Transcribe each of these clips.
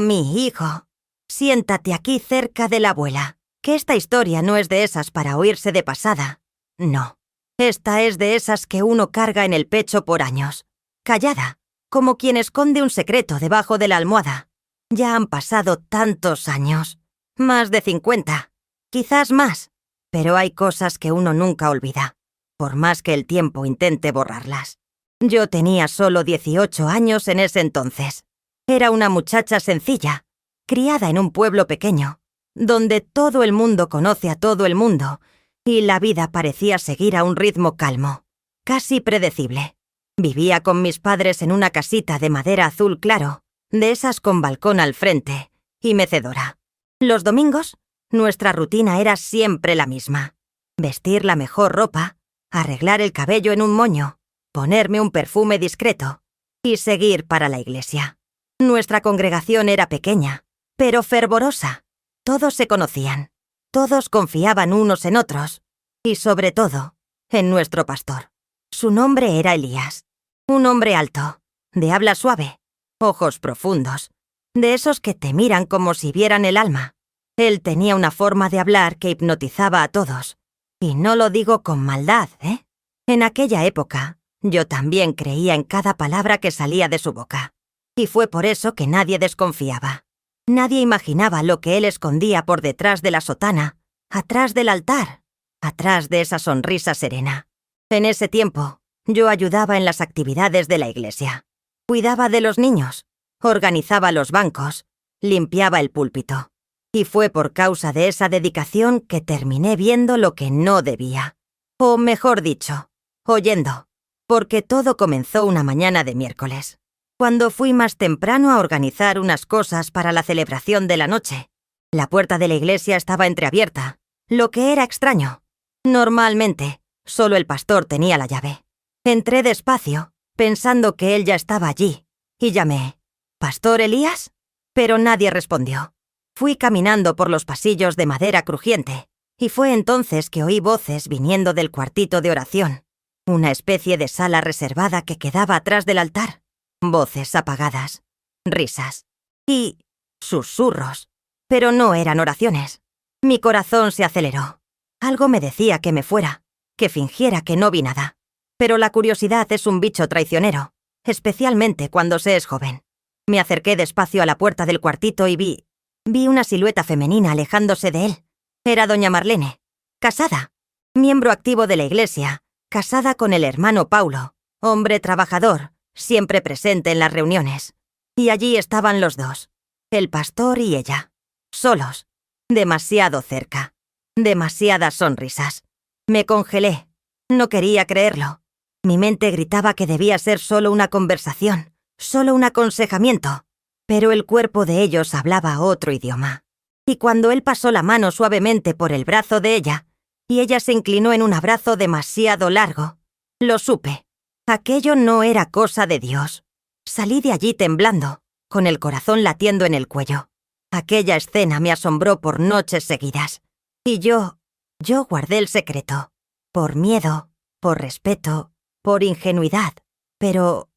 mi hijo, siéntate aquí cerca de la abuela, que esta historia no es de esas para oírse de pasada. No, esta es de esas que uno carga en el pecho por años, callada, como quien esconde un secreto debajo de la almohada. Ya han pasado tantos años, más de 50, quizás más, pero hay cosas que uno nunca olvida, por más que el tiempo intente borrarlas. Yo tenía solo 18 años en ese entonces. Era una muchacha sencilla, criada en un pueblo pequeño, donde todo el mundo conoce a todo el mundo, y la vida parecía seguir a un ritmo calmo, casi predecible. Vivía con mis padres en una casita de madera azul claro, de esas con balcón al frente, y mecedora. Los domingos, nuestra rutina era siempre la misma: vestir la mejor ropa, arreglar el cabello en un moño, ponerme un perfume discreto y seguir para la iglesia. Nuestra congregación era pequeña, pero fervorosa. Todos se conocían, todos confiaban unos en otros, y sobre todo, en nuestro pastor. Su nombre era Elías, un hombre alto, de habla suave, ojos profundos, de esos que te miran como si vieran el alma. Él tenía una forma de hablar que hipnotizaba a todos, y no lo digo con maldad, ¿eh? En aquella época, yo también creía en cada palabra que salía de su boca, y fue por eso que nadie desconfiaba. Nadie imaginaba lo que él escondía por detrás de la sotana, atrás del altar, atrás de esa sonrisa serena. En ese tiempo, yo ayudaba en las actividades de la iglesia. Cuidaba de los niños, organizaba los bancos, limpiaba el púlpito. Y fue por causa de esa dedicación que terminé viendo lo que no debía. O mejor dicho, oyendo, porque todo comenzó una mañana de miércoles, cuando fui más temprano a organizar unas cosas para la celebración de la noche. La puerta de la iglesia estaba entreabierta, lo que era extraño. Normalmente, solo el pastor tenía la llave. Entré despacio, pensando que él ya estaba allí, y llamé: «¿Pastor Elías?». Pero nadie respondió. Fui caminando por los pasillos de madera crujiente, y fue entonces que oí voces viniendo del cuartito de oración, una especie de sala reservada que quedaba atrás del altar. Voces apagadas, risas y susurros, pero no eran oraciones. Mi corazón se aceleró. Algo me decía que me fuera, que fingiera que no vi nada. Pero la curiosidad es un bicho traicionero, especialmente cuando se es joven. Me acerqué despacio a la puerta del cuartito y vi una silueta femenina alejándose de él. Era doña Marlene, casada, miembro activo de la iglesia, casada con el hermano Paulo, hombre trabajador, siempre presente en las reuniones. Y allí estaban los dos, el pastor y ella, solos, demasiado cerca, demasiadas sonrisas. Me congelé, no quería creerlo. Mi mente gritaba que debía ser solo una conversación, solo un aconsejamiento, pero el cuerpo de ellos hablaba otro idioma. Y cuando él pasó la mano suavemente por el brazo de ella, y ella se inclinó en un abrazo demasiado largo, lo supe. Aquello no era cosa de Dios. Salí de allí temblando, con el corazón latiendo en el cuello. Aquella escena me asombró por noches seguidas. Y yo guardé el secreto. Por miedo, por respeto, por ingenuidad. Pero,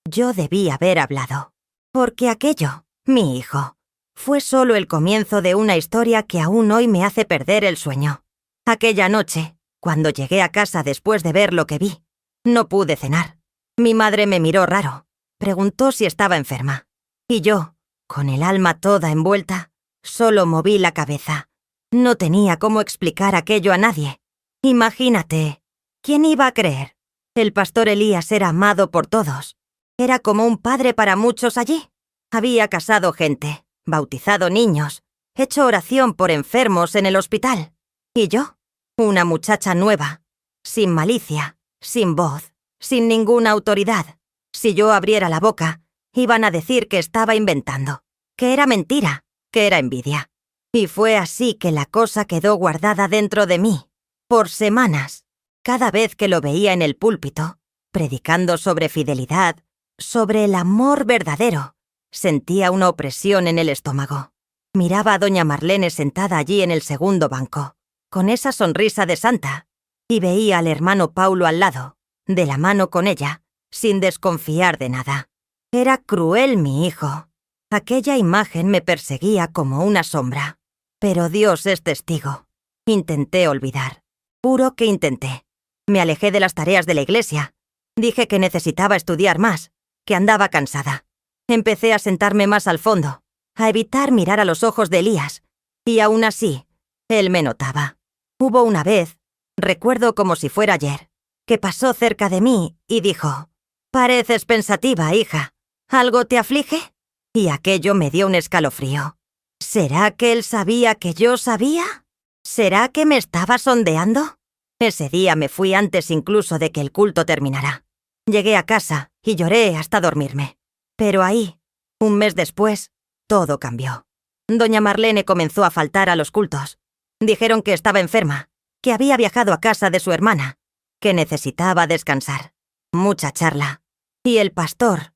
yo debí haber hablado. Porque aquello, mi hijo, fue solo el comienzo de una historia que aún hoy me hace perder el sueño. Aquella noche, cuando llegué a casa después de ver lo que vi, no pude cenar. Mi madre me miró raro, preguntó si estaba enferma. Y yo, con el alma toda envuelta, solo moví la cabeza. No tenía cómo explicar aquello a nadie. Imagínate, ¿quién iba a creer? El pastor Elías era amado por todos. Era como un padre para muchos allí. Había casado gente, bautizado niños, hecho oración por enfermos en el hospital. ¿Y yo? Una muchacha nueva, sin malicia, sin voz, sin ninguna autoridad. Si yo abriera la boca, iban a decir que estaba inventando, que era mentira, que era envidia. Y fue así que la cosa quedó guardada dentro de mí, por semanas. Cada vez que lo veía en el púlpito, predicando sobre fidelidad, sobre el amor verdadero, sentía una opresión en el estómago. Miraba a doña Marlene sentada allí en el segundo banco, con esa sonrisa de santa, y veía al hermano Paulo al lado, de la mano con ella, sin desconfiar de nada. Era cruel mi hijo. Aquella imagen me perseguía como una sombra. Pero Dios es testigo. Intenté olvidar. Juro que intenté. Me alejé de las tareas de la iglesia. Dije que necesitaba estudiar más, que andaba cansada. Empecé a sentarme más al fondo, a evitar mirar a los ojos de Elías. Y aún así, él me notaba. Hubo una vez, recuerdo como si fuera ayer, que pasó cerca de mí y dijo: «Pareces pensativa, hija. ¿Algo te aflige?» Y aquello me dio un escalofrío. ¿Será que él sabía que yo sabía? ¿Será que me estaba sondeando? Ese día me fui antes incluso de que el culto terminara. Llegué a casa y lloré hasta dormirme. Pero ahí, un mes después, todo cambió. Doña Marlene comenzó a faltar a los cultos. Dijeron que estaba enferma, que había viajado a casa de su hermana, que necesitaba descansar. Mucha charla. Y el pastor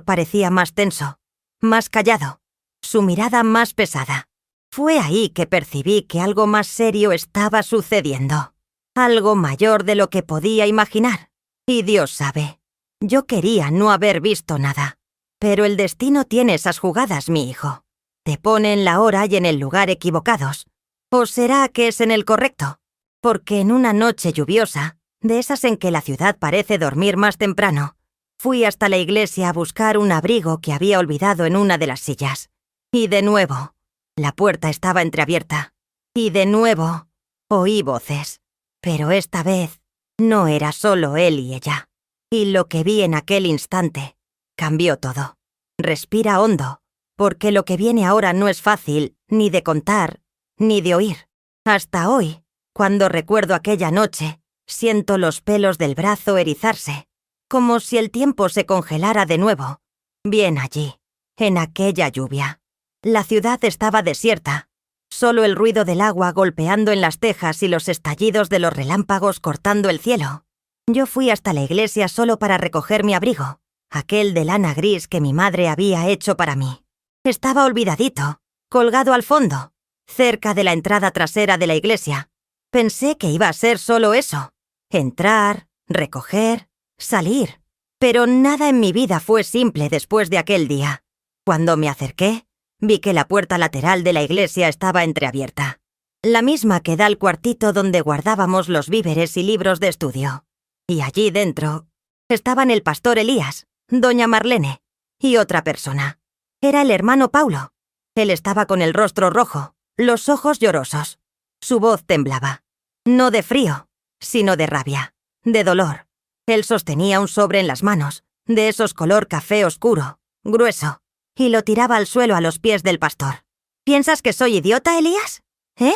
parecía más tenso, más callado, su mirada más pesada. Fue ahí que percibí que algo más serio estaba sucediendo. Algo mayor de lo que podía imaginar. Y Dios sabe, yo quería no haber visto nada. Pero el destino tiene esas jugadas, mi hijo. Te pone en la hora y en el lugar equivocados. ¿O será que es en el correcto? Porque en una noche lluviosa, de esas en que la ciudad parece dormir más temprano, fui hasta la iglesia a buscar un abrigo que había olvidado en una de las sillas. Y de nuevo, la puerta estaba entreabierta. Y de nuevo, oí voces. Pero esta vez, no era solo él y ella. Y lo que vi en aquel instante cambió todo. Respira hondo, porque lo que viene ahora no es fácil ni de contar, ni de oír. Hasta hoy, cuando recuerdo aquella noche, siento los pelos del brazo erizarse, como si el tiempo se congelara de nuevo. Bien allí, en aquella lluvia. La ciudad estaba desierta. Solo el ruido del agua golpeando en las tejas y los estallidos de los relámpagos cortando el cielo. Yo fui hasta la iglesia solo para recoger mi abrigo, aquel de lana gris que mi madre había hecho para mí. Estaba olvidadito, colgado al fondo, cerca de la entrada trasera de la iglesia. Pensé que iba a ser solo eso: entrar, recoger, salir. Pero nada en mi vida fue simple después de aquel día. Cuando me acerqué, vi que la puerta lateral de la iglesia estaba entreabierta. La misma que da al cuartito donde guardábamos los víveres y libros de estudio. Y allí dentro estaban el pastor Elías, doña Marlene y otra persona. Era el hermano Paulo. Él estaba con el rostro rojo, los ojos llorosos. Su voz temblaba. No de frío, sino de rabia, de dolor. Él sostenía un sobre en las manos, de esos color café oscuro, grueso, y lo tiraba al suelo a los pies del pastor. ¿Piensas que soy idiota, Elías? ¿Eh?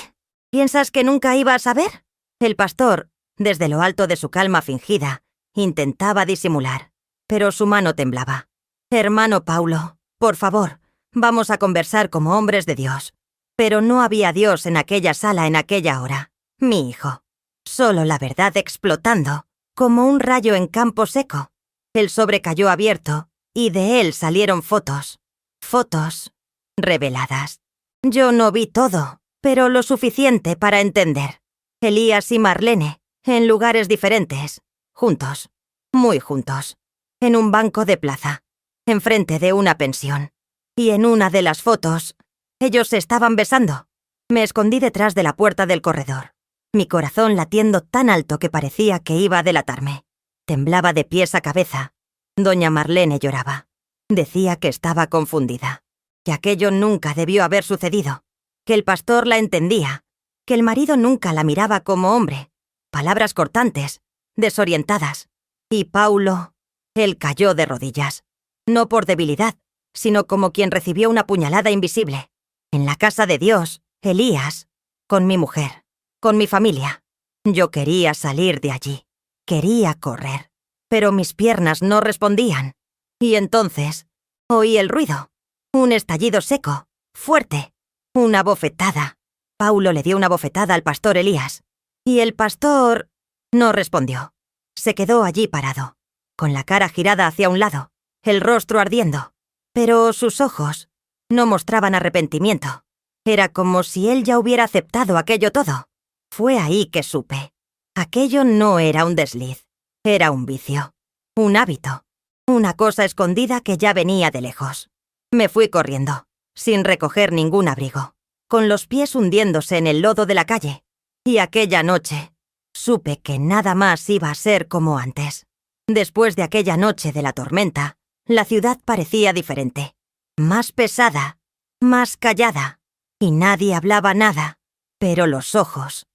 ¿Piensas que nunca iba a saber? El pastor, desde lo alto de su calma fingida, intentaba disimular, pero su mano temblaba. Hermano Paulo, por favor, vamos a conversar como hombres de Dios. Pero no había Dios en aquella sala en aquella hora, mi hijo. Solo la verdad explotando, como un rayo en campo seco. El sobre cayó abierto, y de él salieron fotos. Fotos reveladas. Yo no vi todo, pero lo suficiente para entender. Elías y Marlene, en lugares diferentes, juntos, muy juntos, en un banco de plaza, enfrente de una pensión. Y en una de las fotos, ellos se estaban besando. Me escondí detrás de la puerta del corredor, mi corazón latiendo tan alto que parecía que iba a delatarme. Temblaba de pies a cabeza. Doña Marlene lloraba. Decía que estaba confundida, que aquello nunca debió haber sucedido, que el pastor la entendía, que el marido nunca la miraba como hombre. Palabras cortantes, desorientadas. Y Paulo, él cayó de rodillas. No por debilidad, sino como quien recibió una puñalada invisible. En la casa de Dios, Elías, con mi mujer, con mi familia. Yo quería salir de allí. Quería correr. Pero mis piernas no respondían. Y entonces, oí el ruido. Un estallido seco, fuerte. Una bofetada. Paulo le dio una bofetada al pastor Elías. Y el pastor no respondió. Se quedó allí parado, con la cara girada hacia un lado, el rostro ardiendo. Pero sus ojos no mostraban arrepentimiento. Era como si él ya hubiera aceptado aquello todo. Fue ahí que supe. Aquello no era un desliz. Era un vicio. Un hábito. Una cosa escondida que ya venía de lejos. Me fui corriendo, sin recoger ningún abrigo, con los pies hundiéndose en el lodo de la calle. Y aquella noche, supe que nada más iba a ser como antes. Después de aquella noche de la tormenta, la ciudad parecía diferente. Más pesada, más callada, y nadie hablaba nada. Pero los ojos...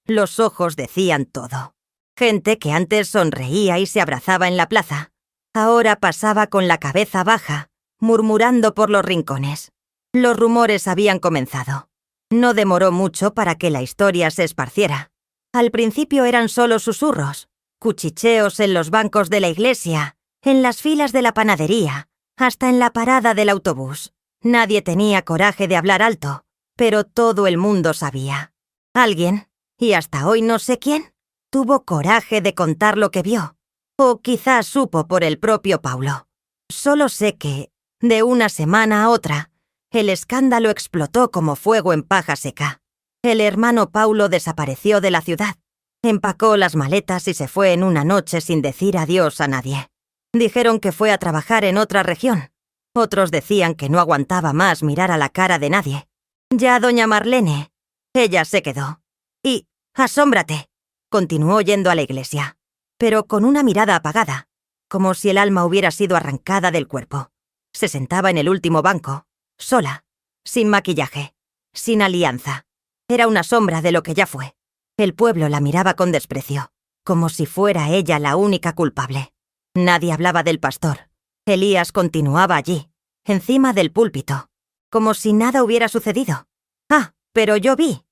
los ojos decían todo. Gente que antes sonreía y se abrazaba en la plaza, ahora pasaba con la cabeza baja, murmurando por los rincones. Los rumores habían comenzado. No demoró mucho para que la historia se esparciera. Al principio eran solo susurros, cuchicheos en los bancos de la iglesia, en las filas de la panadería, hasta en la parada del autobús. Nadie tenía coraje de hablar alto, pero todo el mundo sabía. Alguien, y hasta hoy no sé quién, tuvo coraje de contar lo que vio. O quizás supo por el propio Paulo. Solo sé que, de una semana a otra, el escándalo explotó como fuego en paja seca. El hermano Paulo desapareció de la ciudad. Empacó las maletas y se fue en una noche sin decir adiós a nadie. Dijeron que fue a trabajar en otra región. Otros decían que no aguantaba más mirar a la cara de nadie. Ya doña Marlene, ella se quedó. Y, asómbrate, continuó yendo a la iglesia, pero con una mirada apagada, como si el alma hubiera sido arrancada del cuerpo. Se sentaba en el último banco, sola, sin maquillaje, sin alianza. Era una sombra de lo que ya fue. El pueblo la miraba con desprecio, como si fuera ella la única culpable. Nadie hablaba del pastor. Elías continuaba allí, encima del púlpito, como si nada hubiera sucedido. Pero yo vi,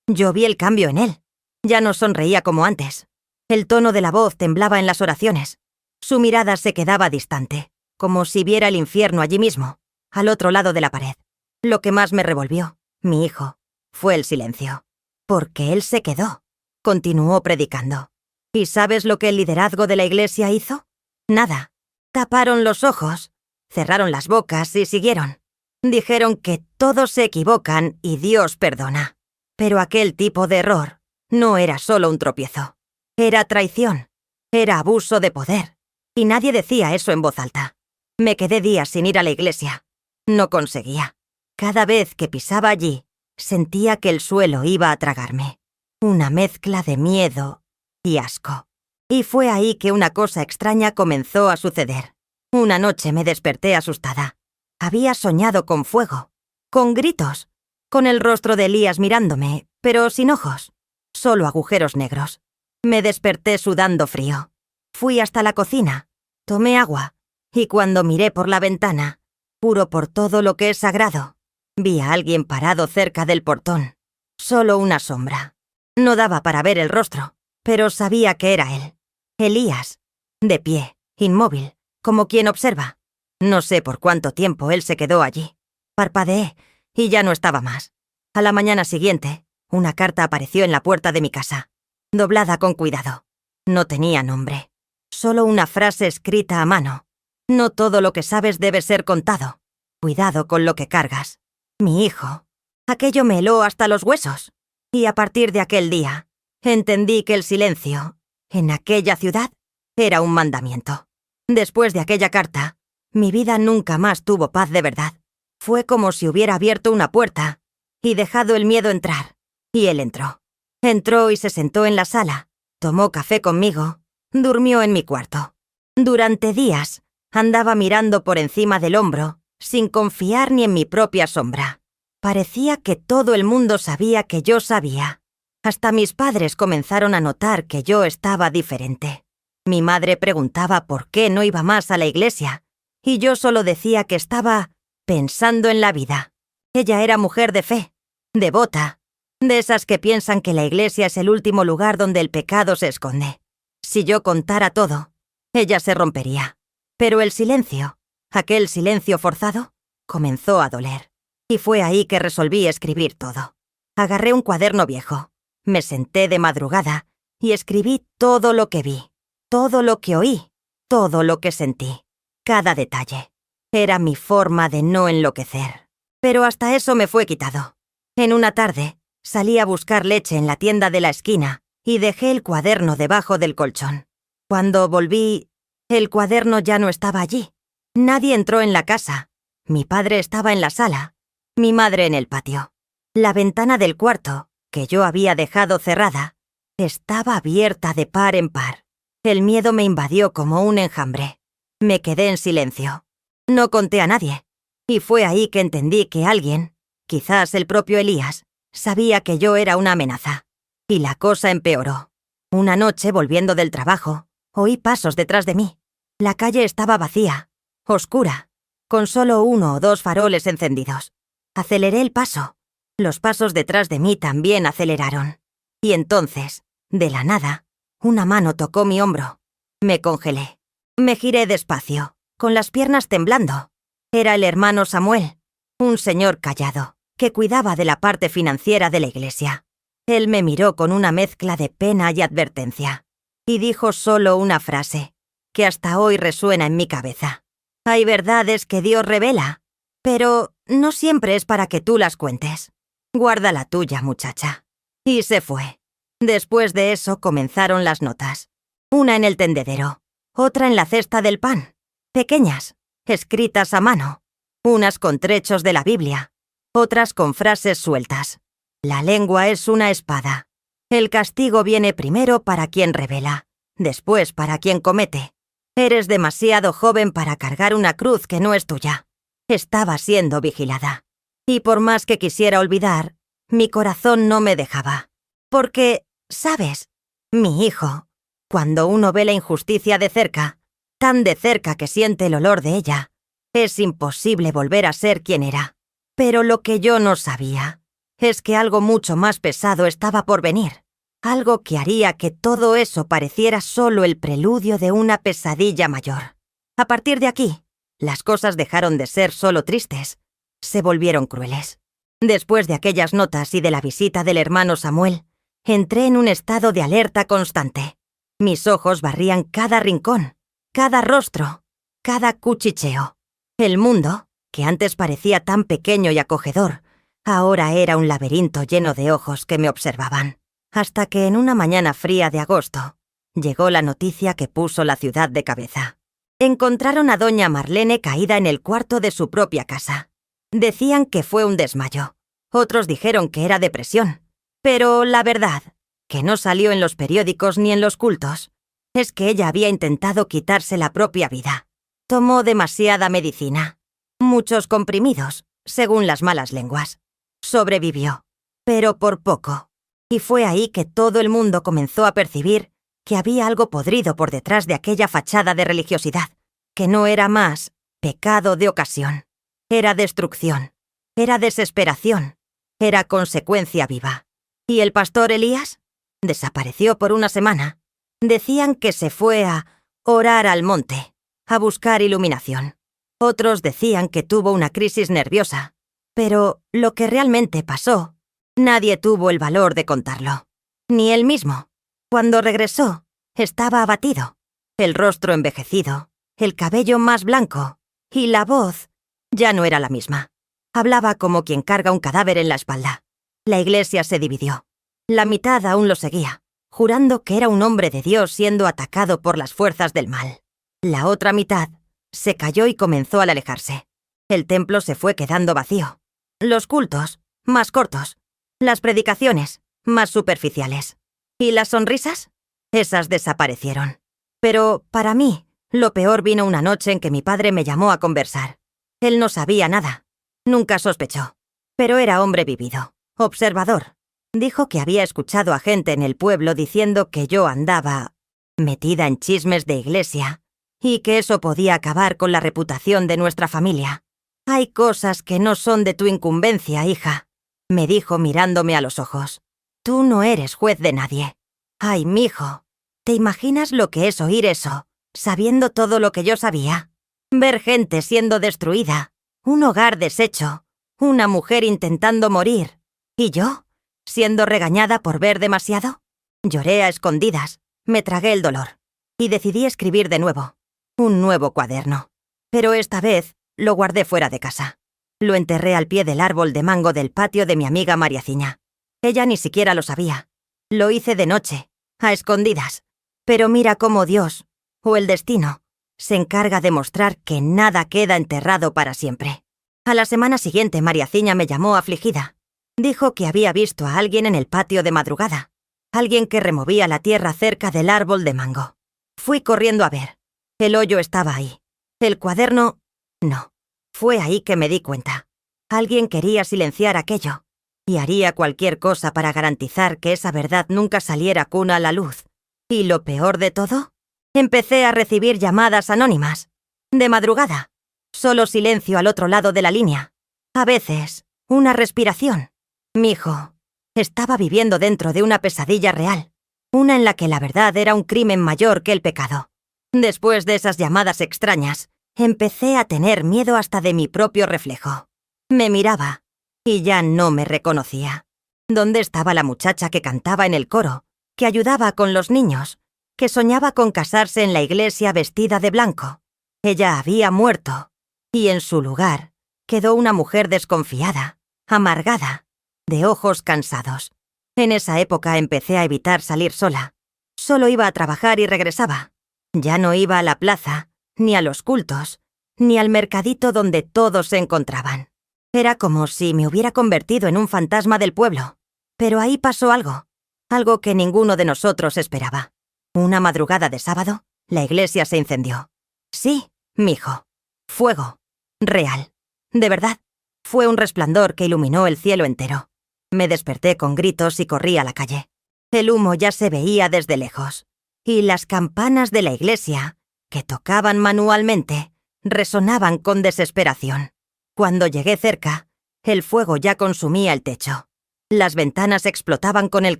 Yo vi el cambio en él. Ya no sonreía como antes. El tono de la voz temblaba en las oraciones. Su mirada se quedaba distante, como si viera el infierno allí mismo, al otro lado de la pared. Lo que más me revolvió, mi hijo, fue el silencio. Porque él se quedó. Continuó predicando. ¿Y sabes lo que el liderazgo de la iglesia hizo? Nada. Taparon los ojos, cerraron las bocas y siguieron. Dijeron que todos se equivocan y Dios perdona. Pero aquel tipo de error no era solo un tropiezo. Era traición. Era abuso de poder. Y nadie decía eso en voz alta. Me quedé días sin ir a la iglesia. No conseguía. Cada vez que pisaba allí, sentía que el suelo iba a tragarme. Una mezcla de miedo y asco. Y fue ahí que una cosa extraña comenzó a suceder. Una noche me desperté asustada. Había soñado con fuego, con gritos, con el rostro de Elías mirándome, pero sin ojos, solo agujeros negros. Me desperté sudando frío. Fui hasta la cocina, tomé agua, y cuando miré por la ventana, puro por todo lo que es sagrado, vi a alguien parado cerca del portón. Solo una sombra. No daba para ver el rostro, pero sabía que era él. Elías, de pie, inmóvil, como quien observa. No sé por cuánto tiempo él se quedó allí. Parpadeé y ya no estaba más. A la mañana siguiente, una carta apareció en la puerta de mi casa, doblada con cuidado. No tenía nombre, solo una frase escrita a mano. No todo lo que sabes debe ser contado. Cuidado con lo que cargas. Mi hijo. Aquello me heló hasta los huesos. Y a partir de aquel día, entendí que el silencio, en aquella ciudad, era un mandamiento. Después de aquella carta, mi vida nunca más tuvo paz de verdad. Fue como si hubiera abierto una puerta y dejado el miedo entrar. Y él entró. Entró y se sentó en la sala, tomó café conmigo, durmió en mi cuarto. Durante días, andaba mirando por encima del hombro, sin confiar ni en mi propia sombra. Parecía que todo el mundo sabía que yo sabía. Hasta mis padres comenzaron a notar que yo estaba diferente. Mi madre preguntaba por qué no iba más a la iglesia, y yo solo decía que estaba pensando en la vida. Ella era mujer de fe, devota, de esas que piensan que la iglesia es el último lugar donde el pecado se esconde. Si yo contara todo, ella se rompería. Pero el silencio, aquel silencio forzado, comenzó a doler. Y fue ahí que resolví escribir todo. Agarré un cuaderno viejo, me senté de madrugada y escribí todo lo que vi, todo lo que oí, todo lo que sentí. Cada detalle. Era mi forma de no enloquecer. Pero hasta eso me fue quitado. En una tarde, salí a buscar leche en la tienda de la esquina y dejé el cuaderno debajo del colchón. Cuando volví, el cuaderno ya no estaba allí. Nadie entró en la casa. Mi padre estaba en la sala, mi madre en el patio. La ventana del cuarto, que yo había dejado cerrada, estaba abierta de par en par. El miedo me invadió como un enjambre. Me quedé en silencio. No conté a nadie. Y fue ahí que entendí que alguien, quizás el propio Elías, sabía que yo era una amenaza. Y la cosa empeoró. Una noche, volviendo del trabajo, oí pasos detrás de mí. La calle estaba vacía, oscura, con solo 1 o 2 faroles encendidos. Aceleré el paso. Los pasos detrás de mí también aceleraron. Y entonces, de la nada, una mano tocó mi hombro. Me congelé. Me giré despacio, con las piernas temblando. Era el hermano Samuel, un señor callado, que cuidaba de la parte financiera de la iglesia. Él me miró con una mezcla de pena y advertencia, y dijo solo una frase, que hasta hoy resuena en mi cabeza. Hay verdades que Dios revela, pero no siempre es para que tú las cuentes. Guarda la tuya, muchacha. Y se fue. Después de eso comenzaron las notas. Una en el tendedero, otra en la cesta del pan. Pequeñas, escritas a mano. Unas con trechos de la Biblia, otras con frases sueltas. La lengua es una espada. El castigo viene primero para quien revela, después para quien comete. Eres demasiado joven para cargar una cruz que no es tuya. Estaba siendo vigilada. Y por más que quisiera olvidar, mi corazón no me dejaba. Porque, ¿sabes? Mi hijo, cuando uno ve la injusticia de cerca, tan de cerca que siente el olor de ella, es imposible volver a ser quien era. Pero lo que yo no sabía es que algo mucho más pesado estaba por venir. Algo que haría que todo eso pareciera solo el preludio de una pesadilla mayor. A partir de aquí, las cosas dejaron de ser solo tristes. Se volvieron crueles. Después de aquellas notas y de la visita del hermano Samuel, entré en un estado de alerta constante. Mis ojos barrían cada rincón, cada rostro, cada cuchicheo. El mundo, que antes parecía tan pequeño y acogedor, ahora era un laberinto lleno de ojos que me observaban. Hasta que en una mañana fría de agosto, llegó la noticia que puso la ciudad de cabeza. Encontraron a doña Marlene caída en el cuarto de su propia casa. Decían que fue un desmayo. Otros dijeron que era depresión. Pero la verdad, que no salió en los periódicos ni en los cultos, es que ella había intentado quitarse la propia vida. Tomó demasiada medicina, muchos comprimidos, según las malas lenguas. Sobrevivió, pero por poco. Y fue ahí que todo el mundo comenzó a percibir que había algo podrido por detrás de aquella fachada de religiosidad, que no era más pecado de ocasión. Era destrucción, era desesperación, era consecuencia viva. ¿Y el pastor Elías? Desapareció por una semana. Decían que se fue a orar al monte, a buscar iluminación. Otros decían que tuvo una crisis nerviosa. Pero lo que realmente pasó, nadie tuvo el valor de contarlo. Ni él mismo. Cuando regresó, estaba abatido. El rostro envejecido, el cabello más blanco, y la voz ya no era la misma. Hablaba como quien carga un cadáver en la espalda. La iglesia se dividió. La mitad aún lo seguía, jurando que era un hombre de Dios siendo atacado por las fuerzas del mal. La otra mitad se calló y comenzó a alejarse. El templo se fue quedando vacío. Los cultos, más cortos. Las predicaciones, más superficiales. ¿Y las sonrisas? Esas desaparecieron. Pero, para mí, lo peor vino una noche en que mi padre me llamó a conversar. Él no sabía nada. Nunca sospechó. Pero era hombre vivido, observador. Dijo que había escuchado a gente en el pueblo diciendo que yo andaba metida en chismes de iglesia y que eso podía acabar con la reputación de nuestra familia. Hay cosas que no son de tu incumbencia, hija, me dijo mirándome a los ojos. Tú no eres juez de nadie. Ay, mijo, ¿te imaginas lo que es oír eso, sabiendo todo lo que yo sabía? Ver gente siendo destruida, un hogar deshecho, una mujer intentando morir, ¿y yo? ¿Siendo regañada por ver demasiado? Lloré a escondidas, me tragué el dolor, y decidí escribir de nuevo, un nuevo cuaderno. Pero esta vez lo guardé fuera de casa. Lo enterré al pie del árbol de mango del patio de mi amiga Mariaciña. Ella ni siquiera lo sabía. Lo hice de noche, a escondidas. Pero mira cómo Dios, o el destino, Se encarga de mostrar que nada queda enterrado para siempre. A la semana siguiente, Mariaciña me llamó afligida. Dijo que había visto a alguien en el patio de madrugada. Alguien que removía la tierra cerca del árbol de mango. Fui corriendo a ver. El hoyo estaba ahí. El cuaderno... no. Fue ahí que me di cuenta. Alguien quería silenciar aquello. Y haría cualquier cosa para garantizar que esa verdad nunca saliera a la luz. Y lo peor de todo, empecé a recibir llamadas anónimas. De madrugada. Solo silencio al otro lado de la línea. A veces, una respiración. Mi hijo estaba viviendo dentro de una pesadilla real. Una en la que la verdad era un crimen mayor que el pecado. Después de esas llamadas extrañas, empecé a tener miedo hasta de mi propio reflejo. Me miraba y ya no me reconocía. ¿Dónde estaba la muchacha que cantaba en el coro, que ayudaba con los niños, que soñaba con casarse en la iglesia vestida de blanco? Ella había muerto, y en su lugar quedó una mujer desconfiada, amargada, de ojos cansados. En esa época empecé a evitar salir sola. Solo iba a trabajar y regresaba. Ya no iba a la plaza, ni a los cultos, ni al mercadito donde todos se encontraban. Era como si me hubiera convertido en un fantasma del pueblo. Pero ahí pasó algo que ninguno de nosotros esperaba. Una madrugada de sábado, la iglesia se incendió. Sí, mijo. Fuego. Real. De verdad. Fue un resplandor que iluminó el cielo entero. Me desperté con gritos y corrí a la calle. El humo ya se veía desde lejos. Y las campanas de la iglesia, que tocaban manualmente, resonaban con desesperación. Cuando llegué cerca, el fuego ya consumía el techo. Las ventanas explotaban con el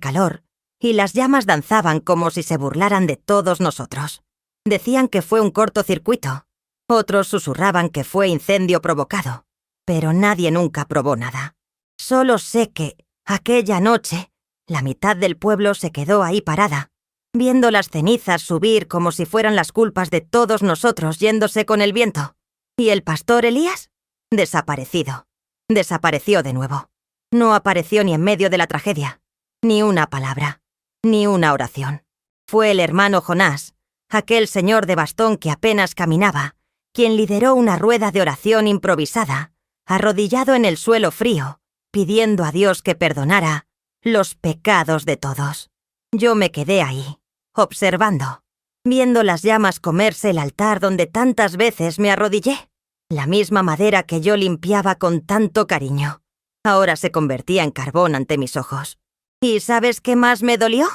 calor y las llamas danzaban como si se burlaran de todos nosotros. Decían que fue un cortocircuito. Otros susurraban que fue incendio provocado. Pero nadie nunca probó nada. Solo sé que, aquella noche, la mitad del pueblo se quedó ahí parada, viendo las cenizas subir como si fueran las culpas de todos nosotros yéndose con el viento. ¿Y el pastor Elías? Desaparecido. Desapareció de nuevo. No apareció ni en medio de la tragedia. Ni una palabra. Ni una oración. Fue el hermano Jonás, aquel señor de bastón que apenas caminaba, quien lideró una rueda de oración improvisada, arrodillado en el suelo frío, pidiendo a Dios que perdonara los pecados de todos. Yo me quedé ahí, observando, viendo las llamas comerse el altar donde tantas veces me arrodillé. La misma madera que yo limpiaba con tanto cariño, ahora se convertía en carbón ante mis ojos. ¿Y sabes qué más me dolió?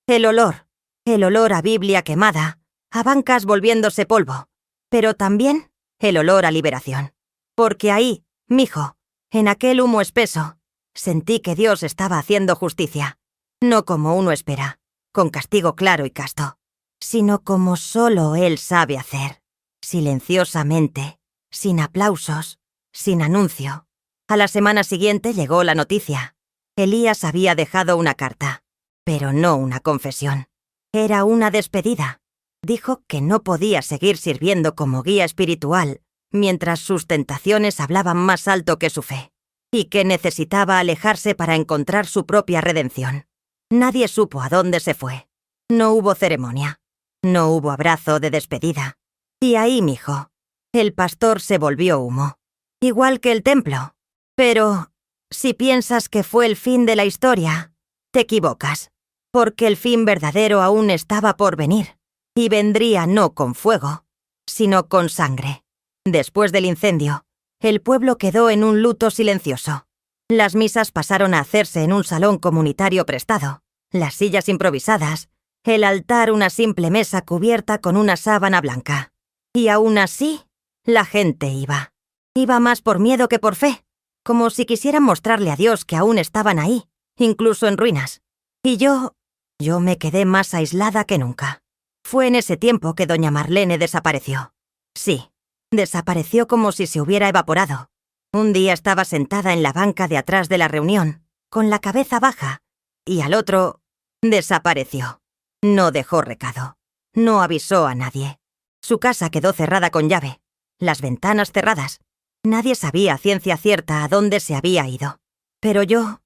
El olor a Biblia quemada, a bancas volviéndose polvo, pero también el olor a liberación. Porque ahí, mijo, en aquel humo espeso, sentí que Dios estaba haciendo justicia, no como uno espera, con castigo claro y casto, sino como solo Él sabe hacer, silenciosamente, sin aplausos, sin anuncio. A la semana siguiente llegó la noticia. Elías había dejado una carta, pero no una confesión. Era una despedida. Dijo que no podía seguir sirviendo como guía espiritual mientras sus tentaciones hablaban más alto que su fe, y que necesitaba alejarse para encontrar su propia redención. Nadie supo a dónde se fue. No hubo ceremonia. No hubo abrazo de despedida. Y ahí, mijo, el pastor se volvió humo, igual que el templo. Pero, si piensas que fue el fin de la historia, te equivocas, porque el fin verdadero aún estaba por venir, y vendría no con fuego, sino con sangre. Después del incendio, el pueblo quedó en un luto silencioso. Las misas pasaron a hacerse en un salón comunitario prestado, las sillas improvisadas, el altar una simple mesa cubierta con una sábana blanca. Y aún así, la gente iba. Iba más por miedo que por fe, como si quisieran mostrarle a Dios que aún estaban ahí, incluso en ruinas. Y yo me quedé más aislada que nunca. Fue en ese tiempo que doña Marlene desapareció. Sí, desapareció como si se hubiera evaporado. Un día estaba sentada en la banca de atrás de la reunión, con la cabeza baja, y al otro, desapareció. No dejó recado. No avisó a nadie. Su casa quedó cerrada con llave, las ventanas cerradas. Nadie sabía a ciencia cierta a dónde se había ido. Pero yo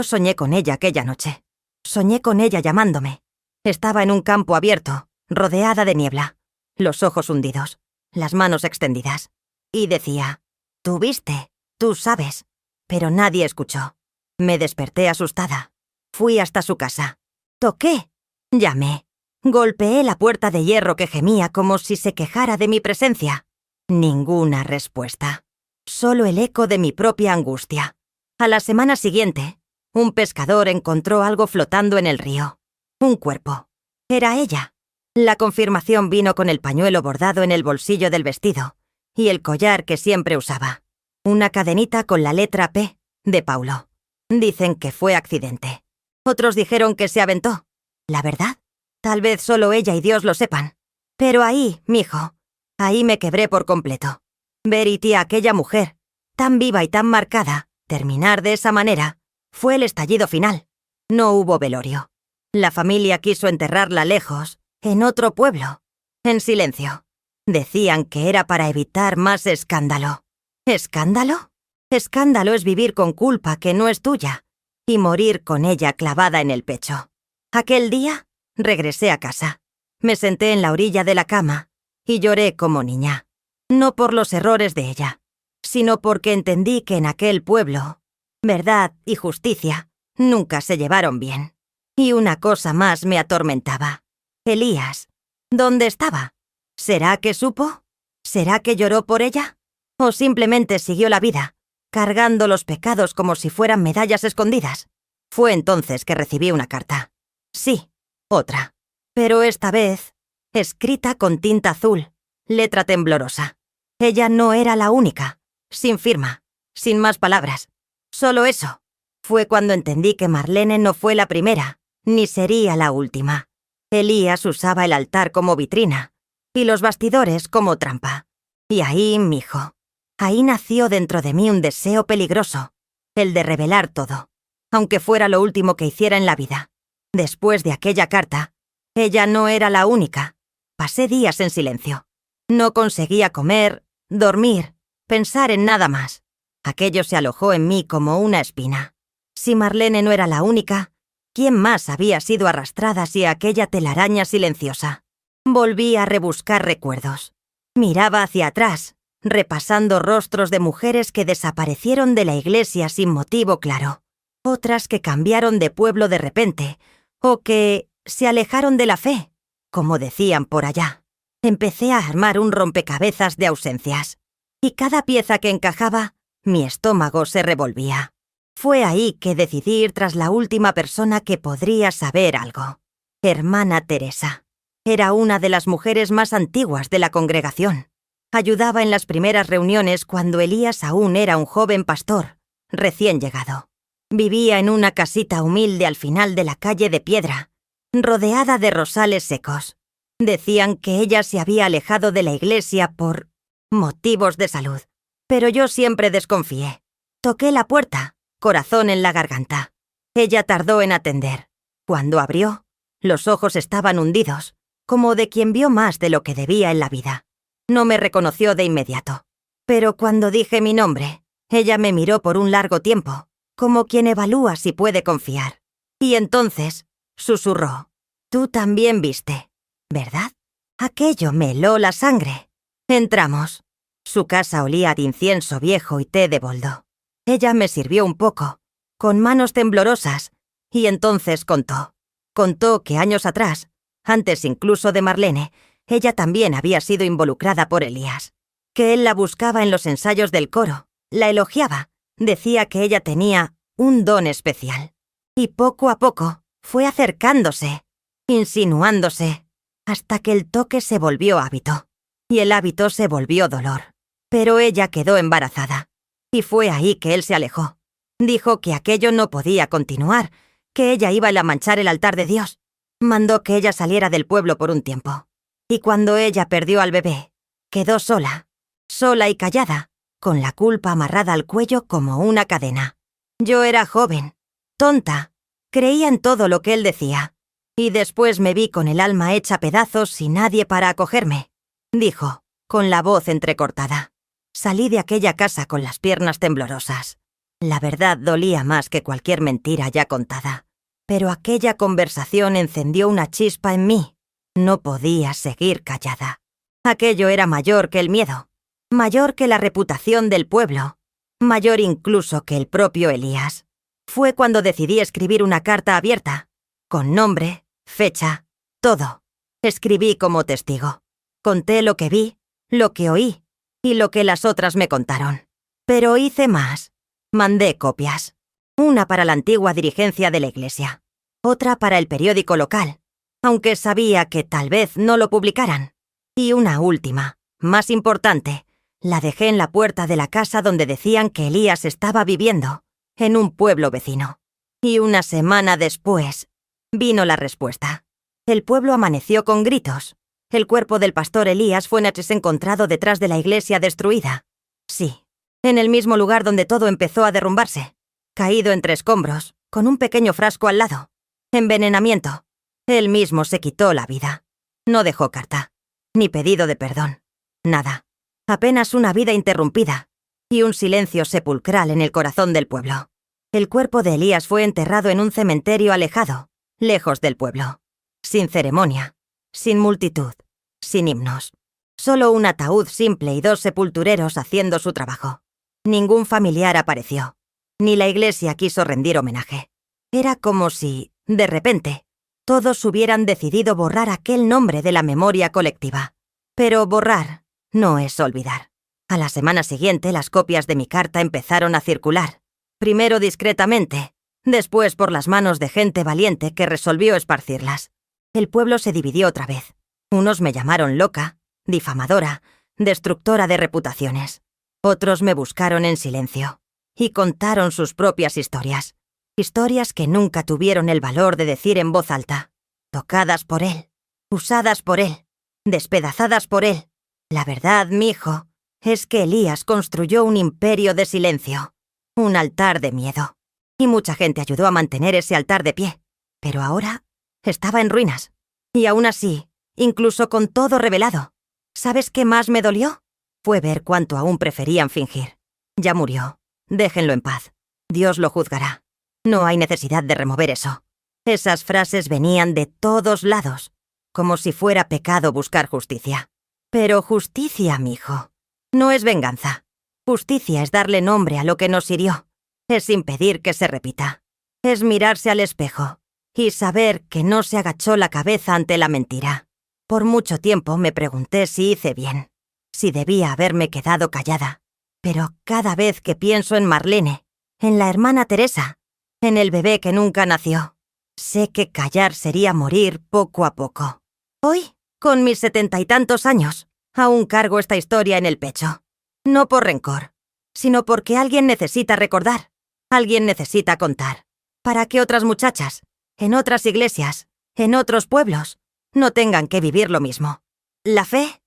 soñé con ella aquella noche. Soñé con ella llamándome. Estaba en un campo abierto, rodeada de niebla. los ojos hundidos, las manos extendidas, y decía: «Tú viste, tú sabes». Pero nadie escuchó. Me desperté asustada. Fui hasta su casa. Toqué. Llamé. Golpeé la puerta de hierro que gemía como si se quejara de mi presencia. Ninguna respuesta. Solo el eco de mi propia angustia. A la semana siguiente, un pescador encontró algo flotando en el río. Un cuerpo. Era ella. La confirmación vino con el pañuelo bordado en el bolsillo del vestido y el collar que siempre usaba. Una cadenita con la letra P de Paulo. Dicen que fue accidente. Otros dijeron que se aventó. ¿La verdad? Tal vez solo ella y Dios lo sepan. Pero ahí, mijo, ahí me quebré por completo. Verity, aquella mujer, tan viva y tan marcada, terminar de esa manera, fue el estallido final. No hubo velorio. La familia quiso enterrarla lejos, en otro pueblo, en silencio. Decían que era para evitar más escándalo. ¿Escándalo? Escándalo es vivir con culpa que no es tuya y morir con ella clavada en el pecho. Aquel día, regresé a casa. Me senté en la orilla de la cama y lloré como niña. No por los errores de ella, sino porque entendí que en aquel pueblo, verdad y justicia nunca se llevaron bien. Y una cosa más me atormentaba. Elías, ¿dónde estaba? ¿Será que supo? ¿Será que lloró por ella? ¿O simplemente siguió la vida, cargando los pecados como si fueran medallas escondidas? Fue entonces que recibí una carta. Sí, otra. Pero esta vez, escrita con tinta azul, letra temblorosa. Ella no era la única, sin firma, sin más palabras. Solo eso. Fue cuando entendí que Marlene no fue la primera, ni sería la última. Elías usaba el altar como vitrina y los bastidores como trampa. Y ahí, mijo, ahí nació dentro de mí un deseo peligroso, el de revelar todo, aunque fuera lo último que hiciera en la vida. Después de aquella carta, ella no era la única. Pasé días en silencio. No conseguía comer, dormir, pensar en nada más. Aquello se alojó en mí como una espina. Si Marlene no era la única, ¿quién más había sido arrastrada hacia aquella telaraña silenciosa? Volví a rebuscar recuerdos. Miraba hacia atrás, repasando rostros de mujeres que desaparecieron de la iglesia sin motivo claro, otras que cambiaron de pueblo de repente, o que se alejaron de la fe, como decían por allá. Empecé a armar un rompecabezas de ausencias, y cada pieza que encajaba, mi estómago se revolvía. Fue ahí que decidí ir tras la última persona que podría saber algo. Hermana Teresa. Era una de las mujeres más antiguas de la congregación. Ayudaba en las primeras reuniones cuando Elías aún era un joven pastor, recién llegado. Vivía en una casita humilde al final de la calle de piedra, rodeada de rosales secos. Decían que ella se había alejado de la iglesia por motivos de salud, pero yo siempre desconfié. Toqué la puerta, corazón en la garganta. Ella tardó en atender. Cuando abrió, los ojos estaban hundidos, como de quien vio más de lo que debía en la vida. No me reconoció de inmediato, pero cuando dije mi nombre, ella me miró por un largo tiempo, como quien evalúa si puede confiar. Y entonces, susurró: «Tú también viste, ¿verdad?» Aquello me heló la sangre. Entramos. Su casa olía de incienso viejo y té de boldo. Ella me sirvió un poco, con manos temblorosas, y entonces contó. Contó que años atrás, antes incluso de Marlene, ella también había sido involucrada por Elías. Que él la buscaba en los ensayos del coro, la elogiaba, decía que ella tenía un don especial. Y poco a poco fue acercándose, insinuándose, hasta que el toque se volvió hábito. Y el hábito se volvió dolor. Pero ella quedó embarazada. Y fue ahí que él se alejó. Dijo que aquello no podía continuar, que ella iba a manchar el altar de Dios. Mandó que ella saliera del pueblo por un tiempo. Y cuando ella perdió al bebé, quedó sola, sola y callada, con la culpa amarrada al cuello como una cadena. Yo era joven, tonta, creía en todo lo que él decía. Y después me vi con el alma hecha pedazos y nadie para acogerme, dijo, con la voz entrecortada. Salí de aquella casa con las piernas temblorosas. La verdad dolía más que cualquier mentira ya contada. Pero aquella conversación encendió una chispa en mí. No podía seguir callada. Aquello era mayor que el miedo, mayor que la reputación del pueblo, mayor incluso que el propio Elías. Fue cuando decidí escribir una carta abierta, con nombre, fecha, todo. Escribí como testigo. Conté lo que vi, lo que oí y lo que las otras me contaron. Pero hice más. Mandé copias. Una para la antigua dirigencia de la iglesia, otra para el periódico local, aunque sabía que tal vez no lo publicaran. Y una última, más importante, la dejé en la puerta de la casa donde decían que Elías estaba viviendo, en un pueblo vecino. Y una semana después, vino la respuesta. El pueblo amaneció con gritos. El cuerpo del pastor Elías fue encontrado detrás de la iglesia destruida. Sí, en el mismo lugar donde todo empezó a derrumbarse, caído entre escombros, con un pequeño frasco al lado. Envenenamiento. Él mismo se quitó la vida. No dejó carta, ni pedido de perdón. Nada. Apenas una vida interrumpida y un silencio sepulcral en el corazón del pueblo. El cuerpo de Elías fue enterrado en un cementerio alejado, lejos del pueblo. Sin ceremonia, sin multitud, sin himnos. Solo un ataúd simple y 2 sepultureros haciendo su trabajo. Ningún familiar apareció. Ni la iglesia quiso rendir homenaje. Era como si, de repente, todos hubieran decidido borrar aquel nombre de la memoria colectiva. Pero borrar no es olvidar. A la semana siguiente, las copias de mi carta empezaron a circular. Primero discretamente, después por las manos de gente valiente que resolvió esparcirlas. El pueblo se dividió otra vez. Unos me llamaron loca, difamadora, destructora de reputaciones. Otros me buscaron en silencio y contaron sus propias historias. Historias que nunca tuvieron el valor de decir en voz alta. Tocadas por él, usadas por él, despedazadas por él. La verdad, mijo, es que Elías construyó un imperio de silencio, un altar de miedo. Y mucha gente ayudó a mantener ese altar de pie. Pero ahora estaba en ruinas. Y aún así, incluso con todo revelado, ¿sabes qué más me dolió? Fue ver cuánto aún preferían fingir. Ya murió. Déjenlo en paz. Dios lo juzgará. No hay necesidad de remover eso. Esas frases venían de todos lados, como si fuera pecado buscar justicia. Pero justicia, mijo, no es venganza. Justicia es darle nombre a lo que nos hirió. Es impedir que se repita. Es mirarse al espejo y saber que no se agachó la cabeza ante la mentira. Por mucho tiempo me pregunté si hice bien, si debía haberme quedado callada. Pero cada vez que pienso en Marlene, en la hermana Teresa, en el bebé que nunca nació, sé que callar sería morir poco a poco. Hoy, con mis 70 y tantos años, aún cargo esta historia en el pecho. No por rencor, sino porque alguien necesita recordar, alguien necesita contar, para que otras muchachas, en otras iglesias, en otros pueblos, no tengan que vivir lo mismo. ¿La fe?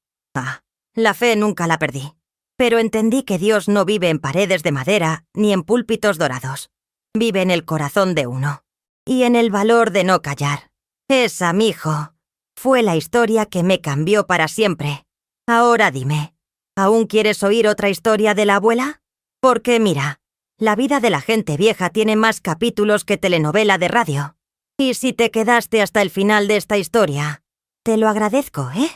La fe nunca la perdí. Pero entendí que Dios no vive en paredes de madera ni en púlpitos dorados. Vive en el corazón de uno. Y en el valor de no callar. Esa, mijo, fue la historia que me cambió para siempre. Ahora dime, ¿aún quieres oír otra historia de la abuela? Porque mira, la vida de la gente vieja tiene más capítulos que telenovela de radio. Y si te quedaste hasta el final de esta historia, te lo agradezco, ¿eh?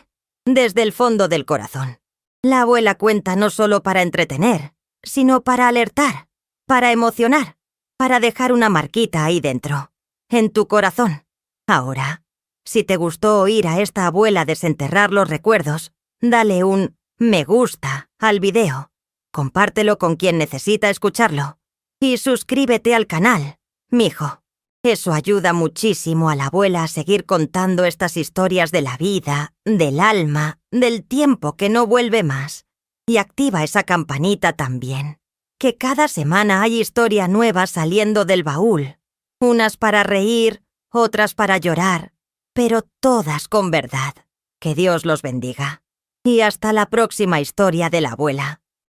Desde el fondo del corazón. La abuela cuenta no solo para entretener, sino para alertar, para emocionar, para dejar una marquita ahí dentro, en tu corazón. Ahora, si te gustó oír a esta abuela desenterrar los recuerdos, dale un me gusta al video, compártelo con quien necesita escucharlo y suscríbete al canal, mijo. Eso ayuda muchísimo a la abuela a seguir contando estas historias de la vida, del alma, del tiempo que no vuelve más. Y activa esa campanita también, que cada semana hay historia nueva saliendo del baúl. Unas para reír, otras para llorar, pero todas con verdad. Que Dios los bendiga. Y hasta la próxima historia de la abuela.